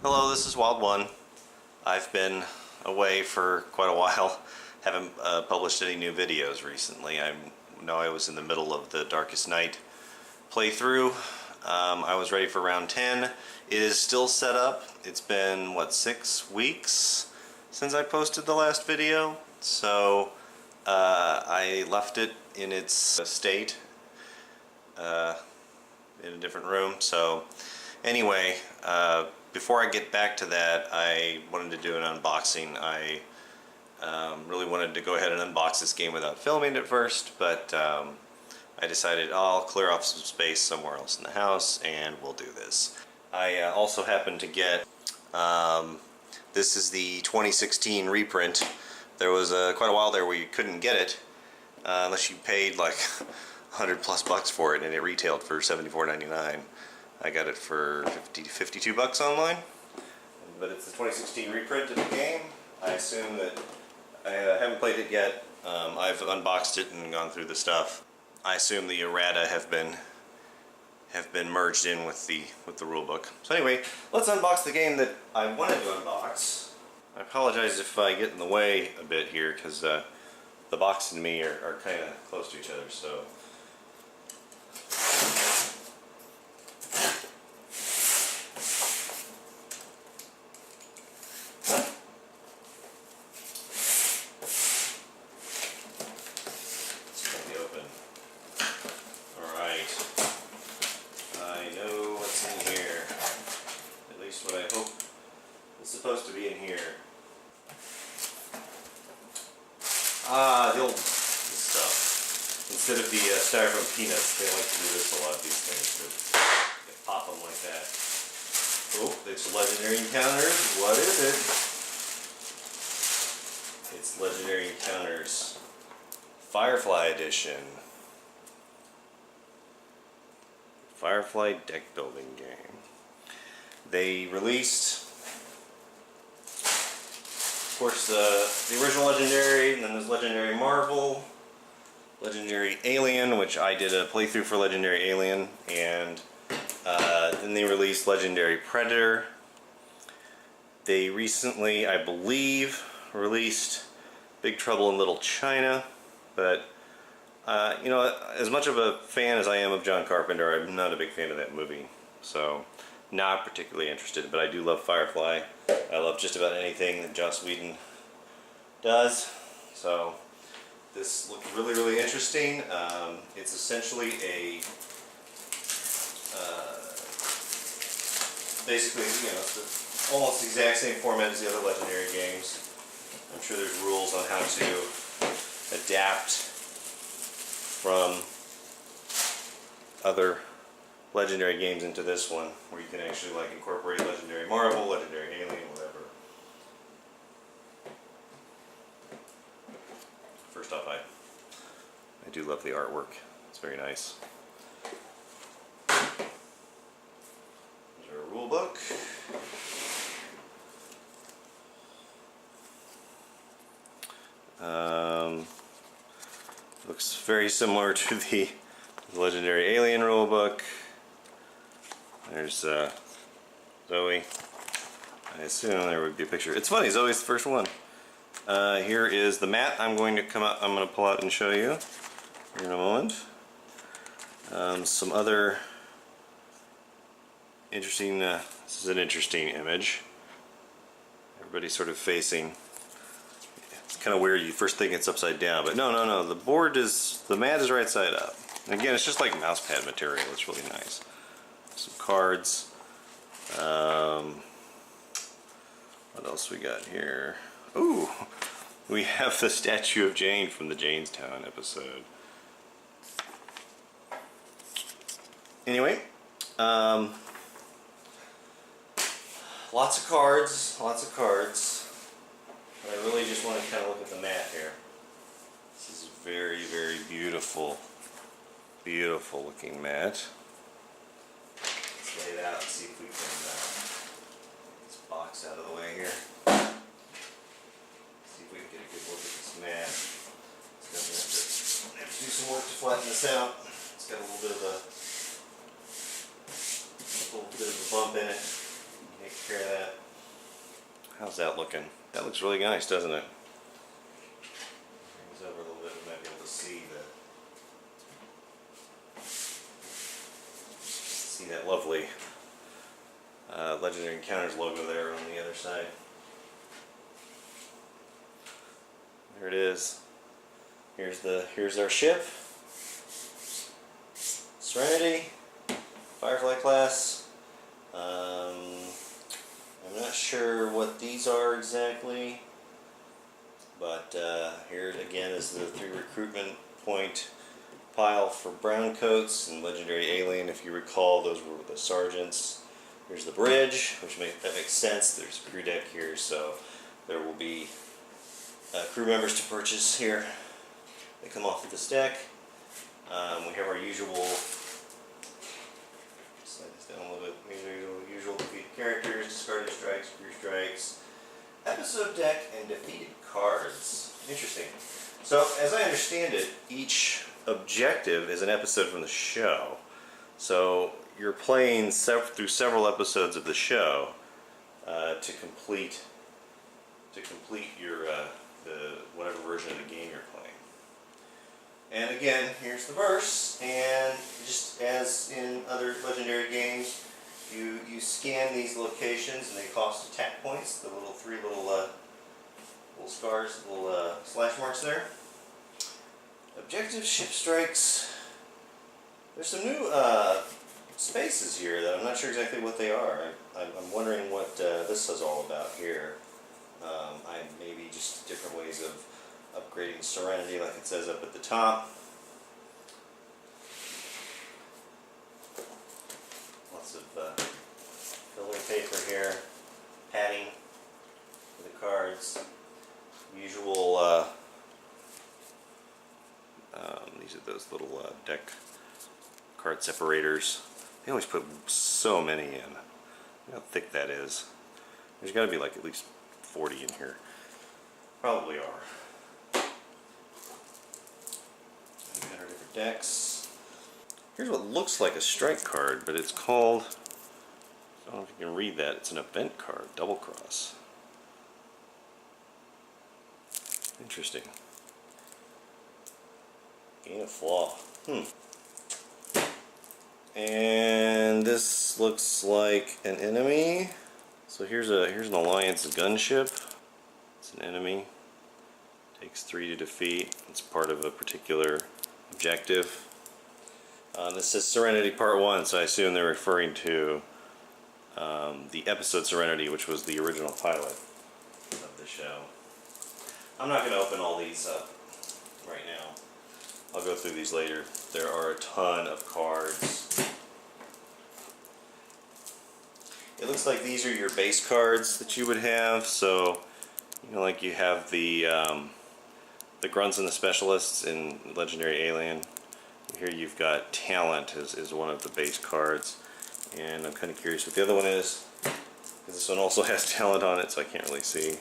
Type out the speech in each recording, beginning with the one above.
Hello, this is Wild One. I've been away for quite a while. Haven't published any new videos recently. I know I was in the middle of the Darkest Night playthrough. I was ready for round 10. It is still set up. It's been, what, 6 weeks since I posted the last video? So I left it in its state in a different room. So anyway, before I get back to that, I wanted to do an unboxing. I really wanted to go ahead and unbox this game without filming it first, but I decided I'll clear off some space somewhere else in the house and we'll do this. I also happened to get, this is the 2016 reprint. There was quite a while there where you couldn't get it unless you paid like $100+ for it, and it retailed for $74.99. I got it for 52 bucks online, but it's the 2016 reprint of the game. I assume that I haven't played it yet. I've unboxed it and gone through the stuff. I assume the errata have been merged in with the rulebook. So anyway, let's unbox the game that I wanted to unbox. I apologize if I get in the way a bit here, because the box and me are kind of close to each other. So. Supposed to be in here. The old stuff. Instead of the styrofoam peanuts, they like to do this a lot, these things. They pop them like that. Oh, it's Legendary Encounters. What is it? It's Legendary Encounters Firefly Edition. Firefly deck building game. They released, of course, the original Legendary, and then there's Legendary Marvel, Legendary Alien, which I did a playthrough for Legendary Alien, and then they released Legendary Predator. They recently, I believe, released Big Trouble in Little China, but you know, as much of a fan as I am of John Carpenter, I'm not a big fan of that movie, so not particularly interested, but I do love Firefly. I love just about anything that Joss Whedon does. So this looked really, really interesting. It's essentially a basically, you know, it's almost the exact same format as the other Legendary games. I'm sure there's rules on how to adapt from other Legendary games into this one, where you can actually like incorporate Legendary Marvel, Legendary Alien, whatever. First off, I do love the artwork. It's very nice. There's our rule book. Looks very similar to the Legendary Alien rulebook. There's Zoe. I assume there would be a picture. It's funny, Zoe's the first one. Here is the mat I'm going to pull out and show you here in a moment. Some other interesting, this is an interesting image. Everybody's sort of facing. It's kind of weird, you first think it's upside down, but no, the mat is right side up. And again, it's just like mouse pad material, it's really nice. Some cards. What else we got here? Ooh, we have the statue of Jane from the Janestown episode. Anyway, lots of cards. But I really just want to kind of look at the mat here. This is a very, very beautiful looking mat. Lay it out and see if we can get this box out of the way here. See if we can get a good look at this mat. It's going to have to do some work to flatten this out. It's got a little bit of a bump in it. Take care of that. How's that looking? That looks really nice, doesn't it? Bring this over a little bit, we might be able to see that lovely Legendary Encounters logo there on the other side. There it is. Here's our ship. Serenity, Firefly class. I'm not sure what these are exactly, but here again is the 3 recruitment point pile for brown coats and Legendary Alien. If you recall, those were the sergeants. Here's the bridge, that makes sense. There's a crew deck here, so there will be crew members to purchase here. They come off of this deck. We have our usual, slide this down a little bit, usual defeated characters, discarded strikes, crew strikes, episode deck, and defeated cards. Interesting. So, as I understand it, each objective is an episode from the show. So, you're playing through several episodes of the show to complete your whatever version of the game you're playing. And again, here's the verse, and just as in other Legendary games, you scan these locations and they cost attack points, the little 3 little scars, little slash marks there. Objective ship strikes. There's some new spaces here that I'm not sure exactly what they are. I'm wondering what this is all about here. Maybe just different ways of upgrading Serenity, like it says up at the top. Lots of filler paper here, padding for the cards. Usual, these are those little deck card separators. They always put so many in. Look how thick that is. There's got to be like at least 40 in here. Probably are. We've got our different decks. Here's what looks like a strike card, but it's called, I don't know if you can read that, it's an event card, Double Cross. Interesting. Gain a flaw. And this looks like an enemy. So here's an Alliance gunship. It's an enemy. Takes 3 to defeat. It's part of a particular objective. This says Serenity Part 1, so I assume they're referring to the episode Serenity, which was the original pilot of the show. I'm not going to open all these up right now. I'll go through these later. There are a ton of cards. It looks like these are your base cards that you would have. So, you know, like you have the grunts and the specialists in Legendary Alien. Here you've got Talent is one of the base cards. And I'm kind of curious what the other one is, because this one also has Talent on it, so I can't really see.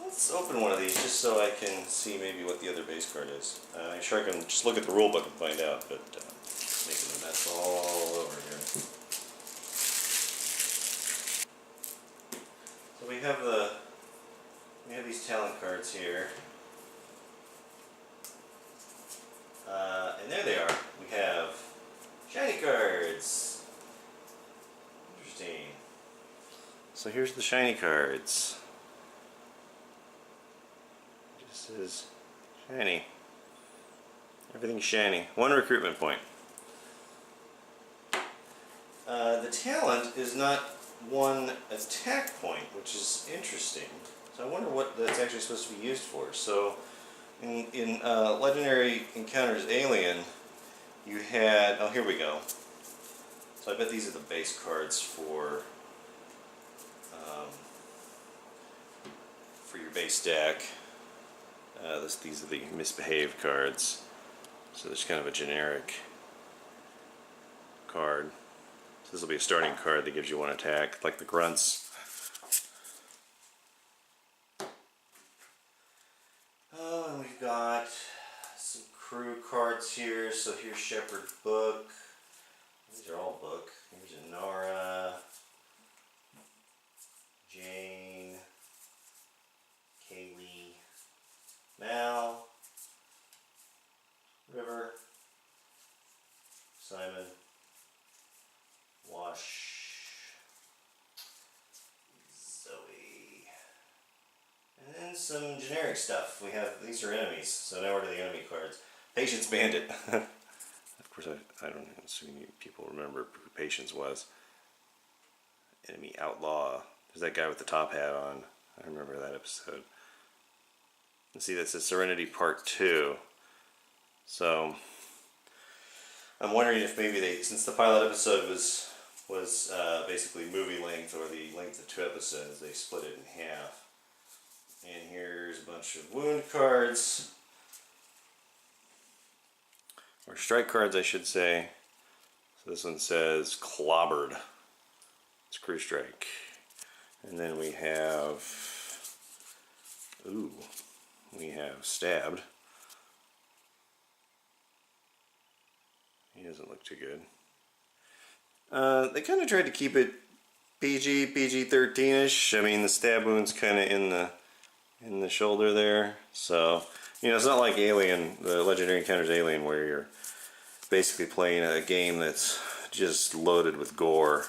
Let's open one of these just so I can see maybe what the other base card is. I'm sure I can just look at the rule book and find out, but making a mess all over here. So we have these Talent cards here. And there they are. We have shiny cards. Interesting. So here's the shiny cards. Just says shiny. Everything's shiny. 1 recruitment point. The Talent is not 1 attack point, which is interesting. So I wonder what that's actually supposed to be used for. So in Legendary Encounters Alien, you had, oh, here we go. So I bet these are the base cards for your base deck. These are the misbehaved cards. So there's kind of a generic card. So this will be a starting card that gives you 1 attack, like the grunts. Oh, and we've got some crew cards here. So here's Shepard's book. These are all book. Here's Inara, Jane, some generic stuff. We have, these are enemies, so now we're to the enemy cards. Patience Bandit. Of course, I don't assume people remember who Patience was. Enemy Outlaw. There's that guy with the top hat on. I remember that episode. And see, that says Serenity Part 2. So, I'm wondering if maybe they, since the pilot episode was basically movie length, or the length of 2 episodes, they split it in half. And here's a bunch of wound cards. Or strike cards, I should say. So this one says Clobbered. It's Crew Strike. And then we have, we have Stabbed. He doesn't look too good. They kind of tried to keep it PG-13ish. I mean, the stab wound's kind of in the shoulder there. So, you know, it's not like Alien, the Legendary Encounters Alien, where you're basically playing a game that's just loaded with gore.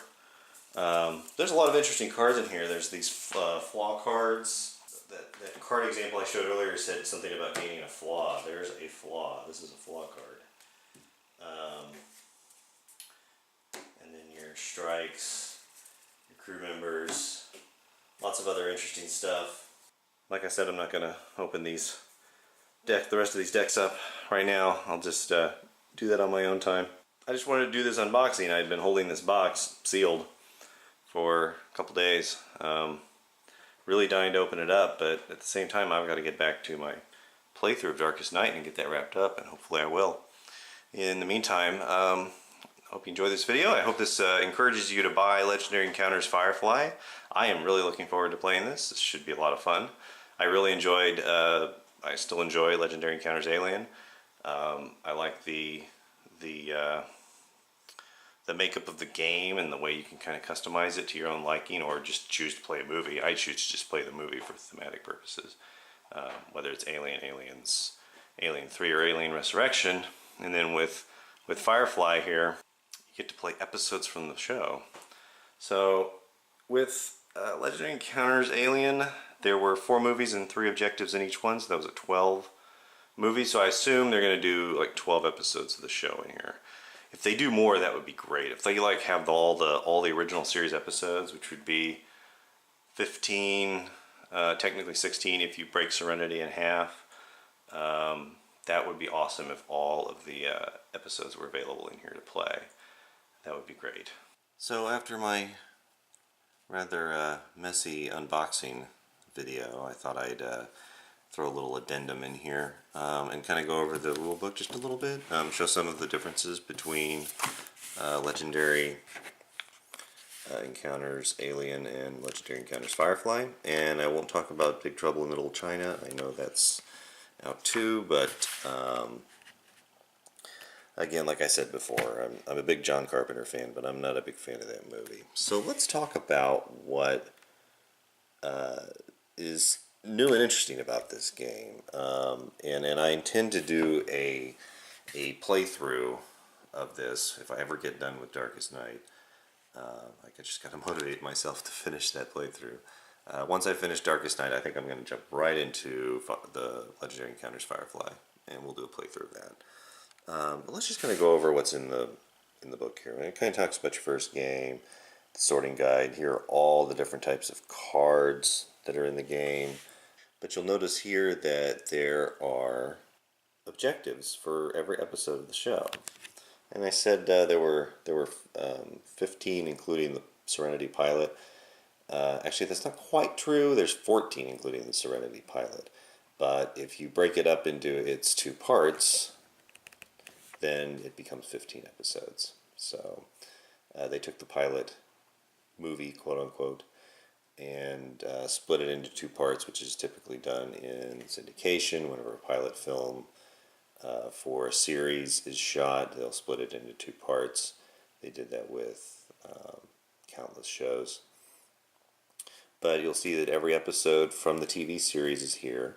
There's a lot of interesting cards in here. There's these flaw cards. That card example I showed earlier said something about gaining a flaw. There's a flaw. This is a flaw card. And then your strikes, your crew members, lots of other interesting stuff. Like I said, I'm not going to open the rest of these decks up right now. I'll just do that on my own time. I just wanted to do this unboxing. I'd been holding this box sealed for a couple days. Really dying to open it up, but at the same time I've got to get back to my playthrough of Darkest Night and get that wrapped up, and hopefully I will. In the meantime, I hope you enjoy this video. I hope this encourages you to buy Legendary Encounters Firefly. I am really looking forward to playing this. This should be a lot of fun. I really enjoyed, I still enjoy Legendary Encounters Alien. I like the makeup of the game and the way you can kind of customize it to your own liking, or just choose to play a movie. I choose to just play the movie for thematic purposes. Whether it's Alien, Aliens, Alien 3, or Alien Resurrection. And then with Firefly here, you get to play episodes from the show. So with Legendary Encounters Alien, there were 4 movies and 3 objectives in each one, so that was a 12 movies. So I assume they're going to do like 12 episodes of the show in here. If they do more, that would be great. If they like have all the original series episodes, which would be 15, technically 16 if you break Serenity in half, that would be awesome if all of the episodes were available in here to play. That would be great. So after my rather messy unboxing video, I thought I'd throw a little addendum in here and kind of go over the rulebook just a little bit, show some of the differences between Legendary Encounters Alien and Legendary Encounters Firefly. And I won't talk about Big Trouble in Little China. I know that's out too, but again, like I said before, I'm a big John Carpenter fan, but I'm not a big fan of that movie. So let's talk about what is new and interesting about this game, and I intend to do a playthrough of this if I ever get done with Darkest Night. I just gotta motivate myself to finish that playthrough. Once I finish Darkest Night, I think I'm going to jump right into the Legendary Encounters Firefly, and we'll do a playthrough of that. But let's just kind of go over what's in the book here. And it kind of talks about your first game, the sorting guide. Here are all the different types of cards that are in the game. But you'll notice here that there are objectives for every episode of the show. And I said there were 15, including the Serenity pilot. Actually, that's not quite true. There's 14, including the Serenity pilot. But if you break it up into its 2 parts, then it becomes 15 episodes. So they took the pilot movie, quote unquote, and split it into 2 parts, which is typically done in syndication. Whenever a pilot film for a series is shot, they'll split it into 2 parts. They did that with countless shows. But you'll see that every episode from the TV series is here.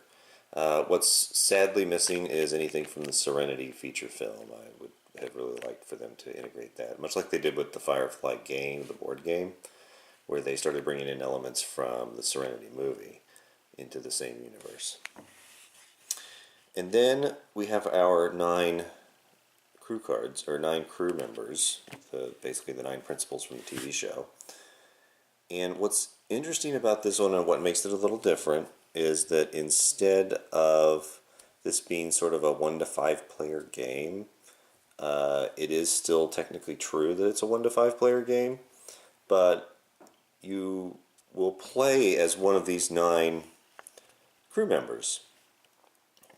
What's sadly missing is anything from the Serenity feature film. I would have really liked for them to integrate that, much like they did with the Firefly game, the board game, where they started bringing in elements from the Serenity movie into the same universe. And then we have our 9 crew cards, or 9 crew members, basically the 9 principals from the TV show. And what's interesting about this one and what makes it a little different is that instead of this being sort of a 1 to 5 player game, it is still technically true that it's a 1 to 5 player game, but you will play as one of these 9 crew members.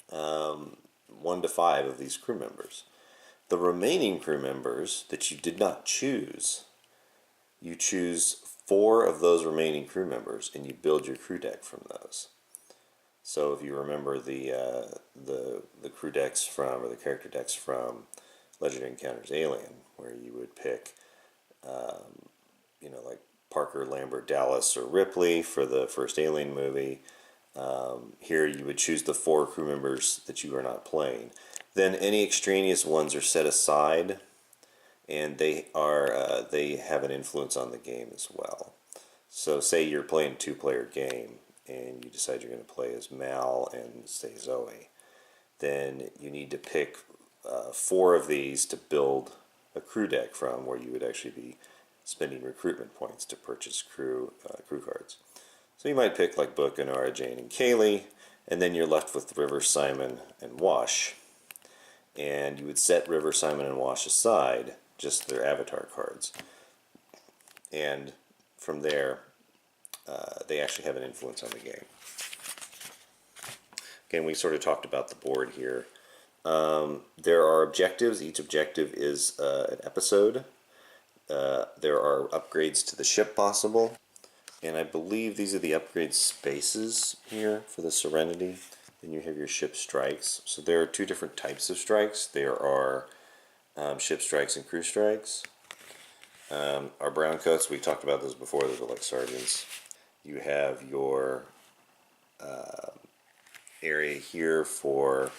1 to 5 of these crew members. The remaining crew members that you did not choose, you choose 4 of those remaining crew members, and you build your crew deck from those. So if you remember the crew decks from, or the character decks from Legendary Encounters Alien, where you would pick, like Parker, Lambert, Dallas, or Ripley for the first Alien movie. Here you would choose the 4 crew members that you are not playing. Then any extraneous ones are set aside, and they have an influence on the game as well. So say you're playing a 2-player game, and you decide you're going to play as Mal and say Zoe. Then you need to pick 4 of these to build a crew deck from, where you would actually be spending recruitment points to purchase crew cards. So you might pick like Book, Inara, Jane, and Kaylee, and then you're left with River, Simon, and Wash. And you would set River, Simon, and Wash aside, just their avatar cards. And from there, they actually have an influence on the game. Again, we sort of talked about the board here. There are objectives. Each objective is an episode. There are upgrades to the ship possible. And I believe these are the upgrade spaces here for the Serenity. Then you have your ship strikes. So there are 2 different types of strikes. There are ship strikes and crew strikes. Our brown coats, we talked about those before, those are like sergeants. You have your area here for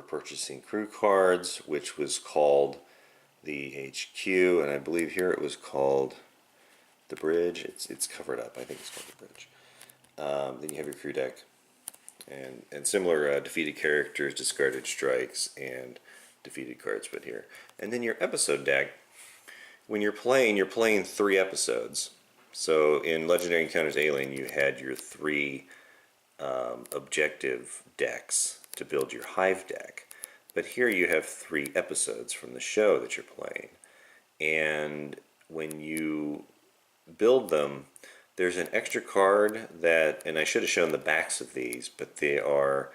purchasing crew cards, which was called the HQ, and I believe here it was called the bridge. It's covered up. I think it's called the bridge. Then you have your crew deck, and similar defeated characters, discarded strikes, and defeated cards put here. And then your episode deck. When you're playing 3 episodes. So in Legendary Encounters Alien, you had your 3 objective decks to build your Hive deck. But here you have 3 episodes from the show that you're playing. And when you build them, there's an extra card that, and I should have shown the backs of these, but they are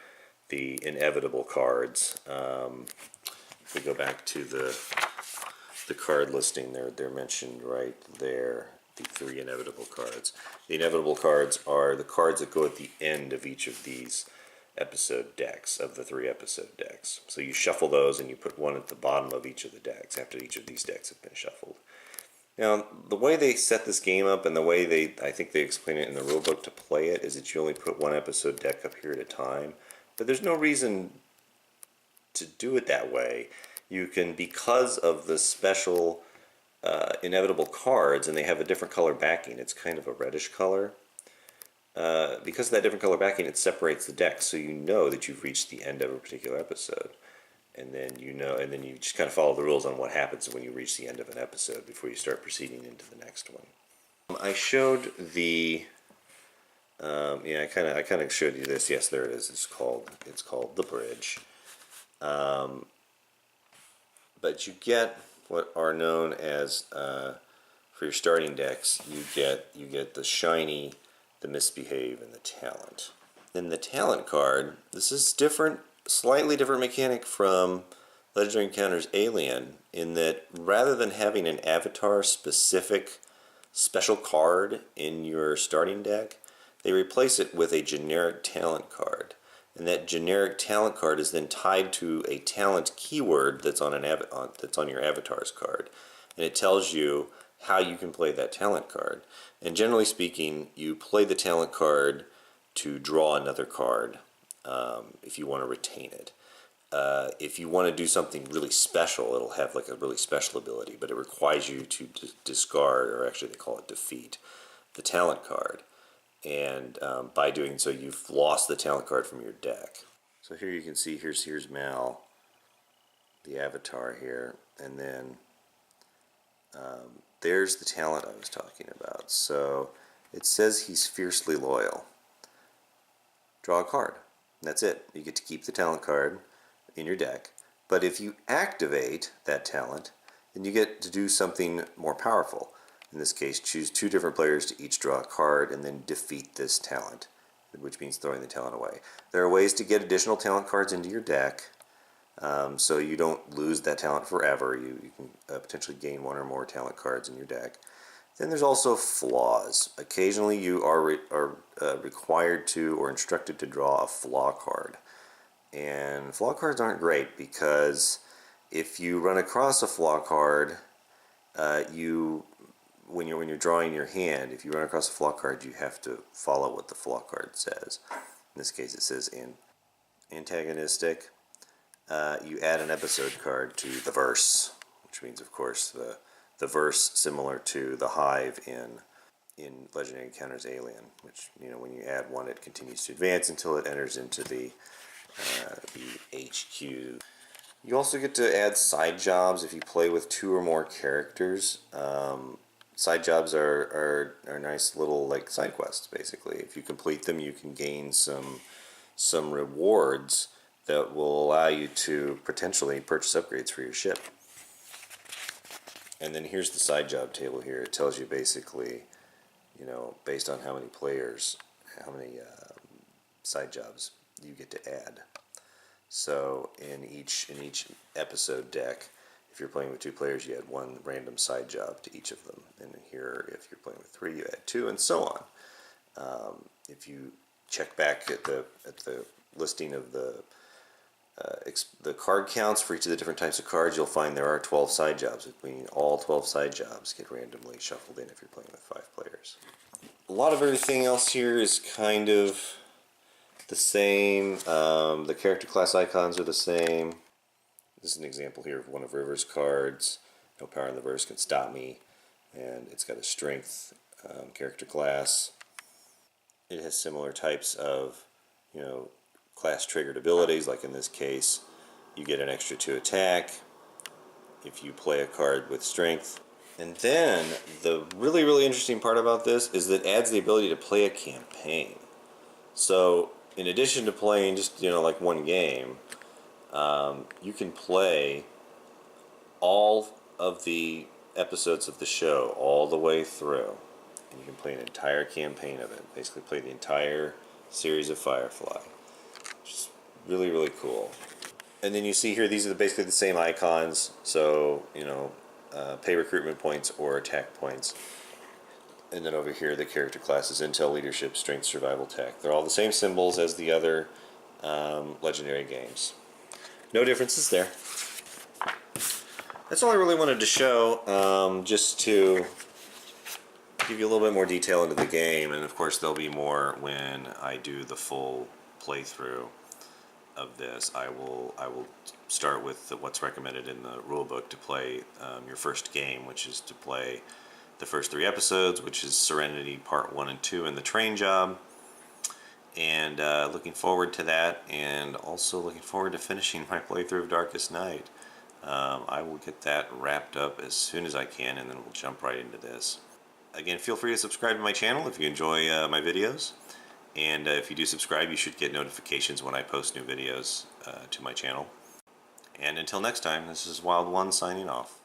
the inevitable cards. If we go back to the card listing, they're mentioned right there, the 3 inevitable cards. The inevitable cards are the cards that go at the end of each of these episode decks, of the 3 episode decks. So you shuffle those and you put one at the bottom of each of the decks after each of these decks have been shuffled. Now, the way they set this game up and the way I think they explain it in the rulebook to play it is that you only put 1 episode deck up here at a time. But there's no reason to do it that way. You can, because of the special inevitable cards, and they have a different color backing, it's kind of a reddish color. Because of that different color backing, it separates the deck, so you know that you've reached the end of a particular episode. And then you just kind of follow the rules on what happens when you reach the end of an episode before you start proceeding into the next one. I showed the I kind of showed you this. Yes, there it is. It's called the bridge. But you get what are known as for your starting decks. You get the shiny, the misbehave, and the talent. Then the talent card. This is different. Slightly different mechanic from Legendary Encounters Alien, in that rather than having an avatar specific special card in your starting deck, they replace it with a generic talent card. And that generic talent card is then tied to a talent keyword that's on your avatar's card. And it tells you how you can play that talent card. And generally speaking, you play the talent card to draw another card. If you want to retain it. If you want to do something really special, it'll have like a really special ability, but it requires you to discard, or actually they call it defeat, the talent card. And by doing so, you've lost the talent card from your deck. So here you can see, here's Mal, the avatar here, and then there's the talent I was talking about. So it says he's fiercely loyal. Draw a card. That's it. You get to keep the talent card in your deck. But if you activate that talent, then you get to do something more powerful. In this case, choose 2 different players to each draw a card and then defeat this talent, which means throwing the talent away. There are ways to get additional talent cards into your deck, so you don't lose that talent forever. You can potentially gain 1 or more talent cards in your deck. Then there's also flaws. Occasionally you are required to or instructed to draw a flaw card. And flaw cards aren't great because if you run across a flaw card, when you're drawing your hand, if you run across a flaw card, you have to follow what the flaw card says. In this case, it says antagonistic. You add an episode card to the verse, which means, of course, the verse similar to the hive in Legendary Encounters Alien, which, when you add 1, it continues to advance until it enters into the HQ. You also get to add side jobs if you play with 2 or more characters. Side jobs are nice little side quests, basically. If you complete them, you can gain some rewards that will allow you to potentially purchase upgrades for your ship. And then here's the side job table here. It tells you basically, based on how many players, how many side jobs you get to add. So in each episode deck, if you're playing with 2 players, you add 1 random side job to each of them. And here, if you're playing with 3, you add 2, and so on. If you check back at the listing of the card counts for each of the different types of cards, you'll find there are 12 side jobs, meaning all 12 side jobs get randomly shuffled in if you're playing with 5 players. A lot of everything else here is kind of the same. The character class icons are the same. This is an example here of one of River's cards. No power in the verse can stop me. And it's got a strength character class. It has similar types of, class triggered abilities, like in this case, you get an extra 2 attack if you play a card with strength. And then the really, really interesting part about this is that it adds the ability to play a campaign. So in addition to playing just, 1 game, you can play all of the episodes of the show all the way through. And you can play an entire campaign of it. Basically play the entire series of Firefly. Which is really, really cool. And then you see here, these are basically the same icons. So, pay recruitment points or attack points. And then over here, the character classes: Intel, Leadership, Strength, Survival, Tech. They're all the same symbols as the other Legendary games. No differences there. That's all I really wanted to show, just to give you a little bit more detail into the game. And of course, there'll be more when I do the full playthrough of this. I will start with what's recommended in the rulebook to play your first game, which is to play the first 3 episodes, which is Serenity Part 1 and 2 and the Train Job. And looking forward to that, and also looking forward to finishing my playthrough of Darkest Night. I will get that wrapped up as soon as I can, and then we'll jump right into this. Again, feel free to subscribe to my channel if you enjoy my videos. And if you do subscribe, you should get notifications when I post new videos to my channel. And until next time, this is Wild One signing off.